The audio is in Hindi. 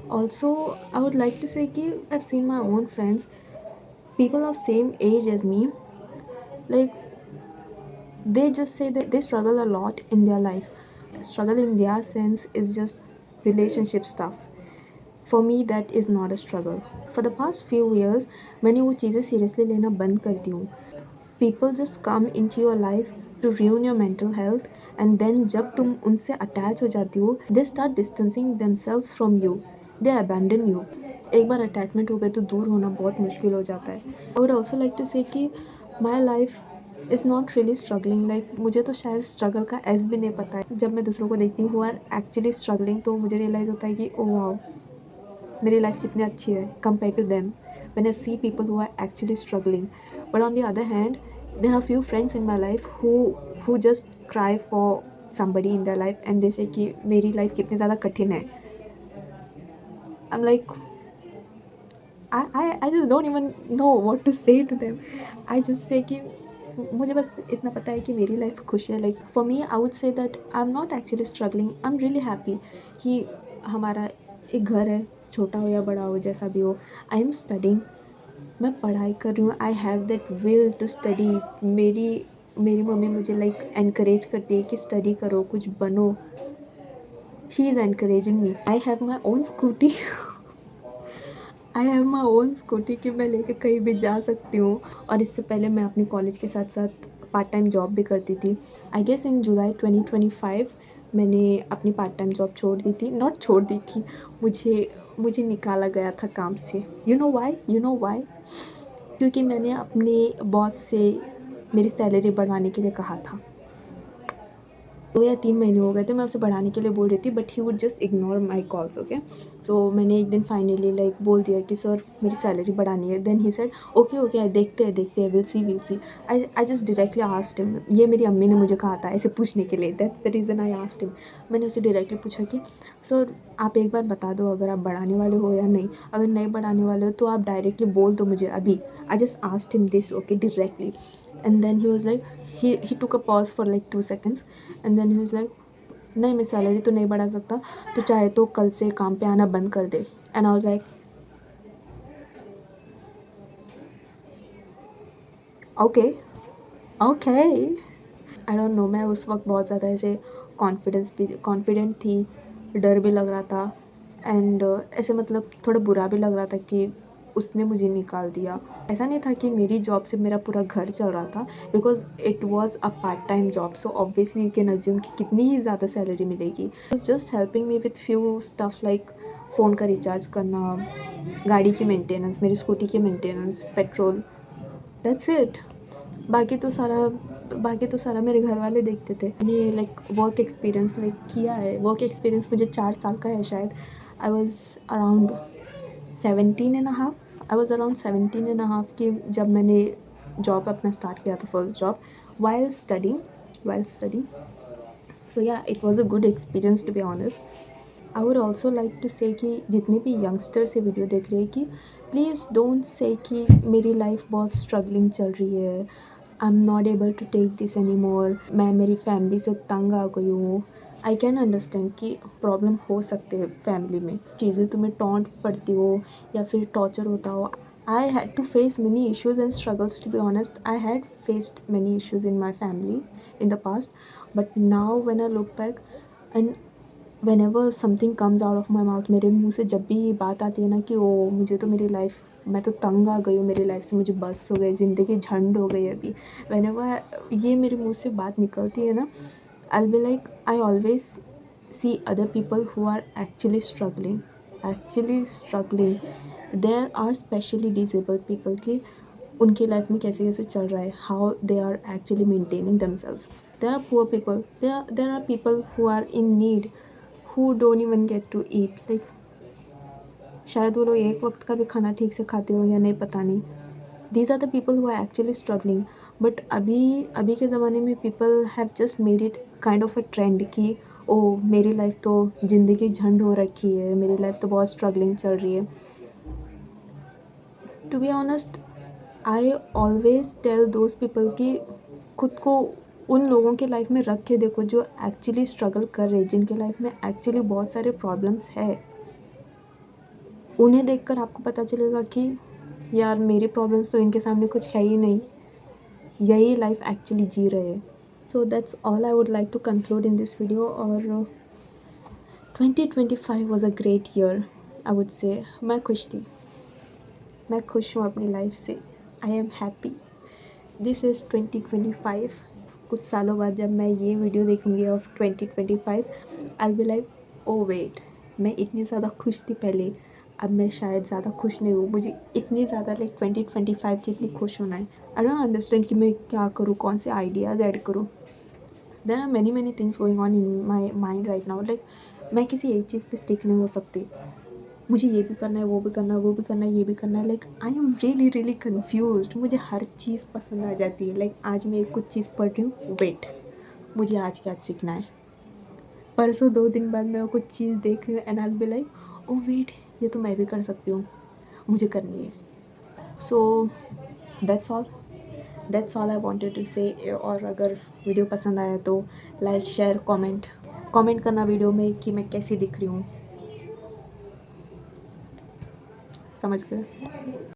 Also, I would like to say that I've seen my own friends, people of same age as me, like they just say that they struggle a lot in their life. Struggle in their sense is just relationship stuff. For me, that is not a struggle. For the past few years, मैंने वो चीज़ें सीरियसली लेना बंद कर दी हूँ. People just come into your life to ruin your mental health, and then जब तुम उनसे अटैच हो जाती हो, they start distancing themselves from you. They abandon you. एक बार अटैचमेंट हो गए तो दूर होना बहुत मुश्किल हो जाता है. I would also like to say कि my life is not really struggling. Like मुझे तो शायद स्ट्रगल का एस भी नहीं पता है. जब मैं दूसरों को देखती हूँ who are actually struggling, तो मुझे रियलाइज़ होता है कि ओ वाओ, मेरी लाइफ कितनी अच्छी है compared to them when I see people who are actually struggling. But on the other hand, there are few friends in my life who just cry for somebody in their life and they say कि मेरी लाइफ कितनी ज़्यादा कठिन है. I'm like, I just don't even know what to say to them. I just say कि मुझे बस इतना पता है कि मेरी लाइफ खुश है. Like for me I would say that I am not actually struggling. I am really happy कि हमारा एक घर है, छोटा हो या बड़ा हो जैसा भी हो. आई एम स्टडिंग, मैं पढ़ाई कर रही हूँ. I have that will to study. मेरी मेरी मम्मी मुझे लाइक एनकरेज करती है कि स्टडी करो, कुछ बनो. She is encouraging me. I have my own scooty. I have my own scooty कि मैं लेके कहीं भी जा सकती हूँ. और इससे पहले मैं अपने कॉलेज के साथ साथ पार्ट टाइम जॉब भी करती थी. आई गेस इन जुलाई 2025 मैंने अपनी पार्ट टाइम जॉब छोड़ दी थी. नॉट छोड़ दी थी, मुझे मुझे निकाला गया था काम से. You know why? क्योंकि मैंने अपने बॉस से मेरी सैलरी बढ़वाने के लिए कहा था. 2 या 3 महीने हो गए थे मैं उसे बढ़ाने के लिए बोल रही थी, but he would just ignore my calls. Okay, तो मैंने एक दिन फाइनली लाइक बोल दिया कि सर मेरी सैलरी बढ़ानी है. Then he said okay okay, देखते हैं, will see. I just directly asked him. ये मेरी अम्मी ने मुझे कहा था ऐसे पूछने के लिए. That's the reason I asked him. मैंने उसे डायरेक्टली पूछा कि सर आप एक बार बता दो अगर आप बढ़ाने वाले हो या नहीं. अगर नहीं बढ़ाने वाले हो तो आप डायरेक्टली बोल दो मुझे अभी. I just asked him this, okay, directly. And then he was like, he took a pause for like 2 seconds, and then he was like, नहीं मैं सैलरी तो नहीं बढ़ा सकता, तो चाहे तो कल से काम पे आना बंद कर दे. And I was like okay okay. I don't know, मैं उस वक्त बहुत ज़्यादा ऐसे कॉन्फिडेंट थी. डर भी लग रहा था एंड ऐसे मतलब थोड़ा बुरा भी लग रहा था कि उसने मुझे निकाल दिया. ऐसा नहीं था कि मेरी जॉब से मेरा पूरा घर चल रहा था, because it was a part time job. So obviously you can assume कि कितनी ही ज़्यादा सैलरी मिलेगी. It's just helping me with few stuff like phone का रिचार्ज करना, गाड़ी की मेंटेनेंस, मेरी स्कूटी की मेंटेनेंस, पेट्रोल. That's it. बाकी तो सारा बाकी तो सारा मेरे घर वाले देखते थे. मैंने लाइक वर्क एक्सपीरियंस लाइक किया है. वर्क एक्सपीरियंस मुझे 4 साल का है शायद. I was around 17 and a half. I was around 17 and a half कि जब मैंने जॉब अपना स्टार्ट किया था, first job, while studying. So yeah, it was a good experience to be honest. I would also like to say कि जितने भी यंगस्टर्स ये वीडियो देख रहे हैं कि प्लीज़ डोंट से कि मेरी लाइफ बहुत स्ट्रगलिंग चल रही है, I am not able to take this any more, मैं मेरी फैमिली से तंग आ गई हूँ. आई कैन अंडरस्टैंड कि प्रॉब्लम हो सकते हैं फैमिली में, चीज़ें तुम्हें टॉन्ट पड़ती हो या फिर टॉर्चर होता हो. I had to face many issues and struggles, to be honest. I had faced many issues in my family in the past, but now when I look back and whenever something comes out of my mouth, मेरे मुंह से जब भी ये बात आती है ना कि ओ मुझे तो मेरी लाइफ, मैं तो तंग आ गई हूँ मेरी लाइफ से, मुझे बस हो गई, ज़िंदगी झंड हो गई अभी, whenever ये मेरे मुंह से बात निकलती है ना, I'll be like, I always see other people who are actually struggling. There are specially disabled people कि उनकी लाइफ में कैसे कैसे चल रहा है, how they are actually maintaining themselves. There are poor people, there are people who are in need, who don't even get to eat. Like शायद वो लोग एक वक्त का भी खाना ठीक से खाते हो या नहीं, पता नहीं. These are the people who are actually struggling. But अभी अभी के ज़माने में people have just made it kind of a trend कि ओ मेरी लाइफ तो ज़िंदगी झंड हो रखी है, मेरी लाइफ तो बहुत स्ट्रगलिंग चल रही है. To be honest, I always tell those people कि खुद को उन लोगों के लाइफ में रख के देखो जो एक्चुअली स्ट्रगल कर रहे हैं, जिनके लाइफ में एक्चुअली बहुत सारे प्रॉब्लम्स है. उन्हें देखकर आपको पता चलेगा कि यार मेरी प्रॉब्लम्स तो इनके सामने कुछ है ही नहीं, यही लाइफ एक्चुअली जी रहे हैं। So that's all I would like to conclude in this video. और 2025 was a great year I would say. मैं खुश थी, मैं खुश हूँ अपनी लाइफ से। I am happy. This is 2025। कुछ सालों बाद जब मैं ये वीडियो देखूँगी of 2025, I be like oh wait, मैं इतनी ज़्यादा खुश थी पहले, अब मैं शायद ज़्यादा खुश नहीं हूँ। मुझे इतनी ज़्यादा लाइक 2025 जितनी खुश होना है। आई डोंट अंडरस्टैंड कि मैं क्या करूँ, कौन से आइडियाज़ ऐड करूँ। There are many things going on in my mind right now. Like मैं किसी एक चीज़ पे स्टिक नहीं हो सकती। मुझे ये भी करना है, वो भी करना है, वो भी करना है, ये भी करना है। Like I am really confused. मुझे हर चीज़ पसंद आ जाती है। लाइक आज मैं कुछ चीज़ पढ़ रही हूँ, वेट मुझे आज क्या सीखना है। परसों 2 दिन बाद मैं वो कुछ चीज़ देख रही हूँ and I will be like oh wait, ये तो मैं भी कर सकती हूँ, मुझे करनी है। So that's all I wanted to say. और अगर वीडियो पसंद आया तो लाइक शेयर कमेंट करना वीडियो में कि मैं कैसी दिख रही हूँ। समझ गए?